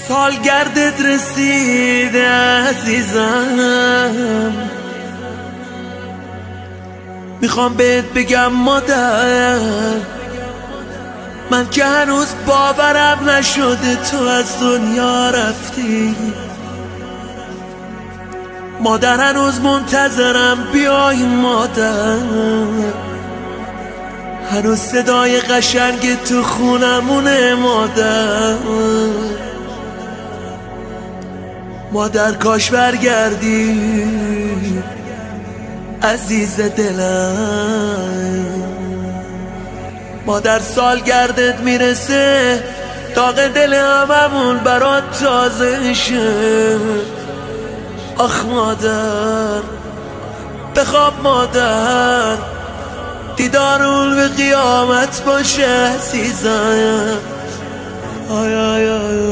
سالگردت رسیده عزیزم، میخوام بهت بگم مادر، من که هنوز باورم نشده تو از دنیا رفتی. مادر هنوز منتظرم بیای مادر، هنوز صدای قشنگ تو خونمونه مادر. مادر کاش برگردی عزیز دلم. مادر سالگردت میرسه، داغ دل هممون برات تازه شه. آخ مادر بخواب مادر، دیدارون به قیامت باشه عزیزم. آی آی آی.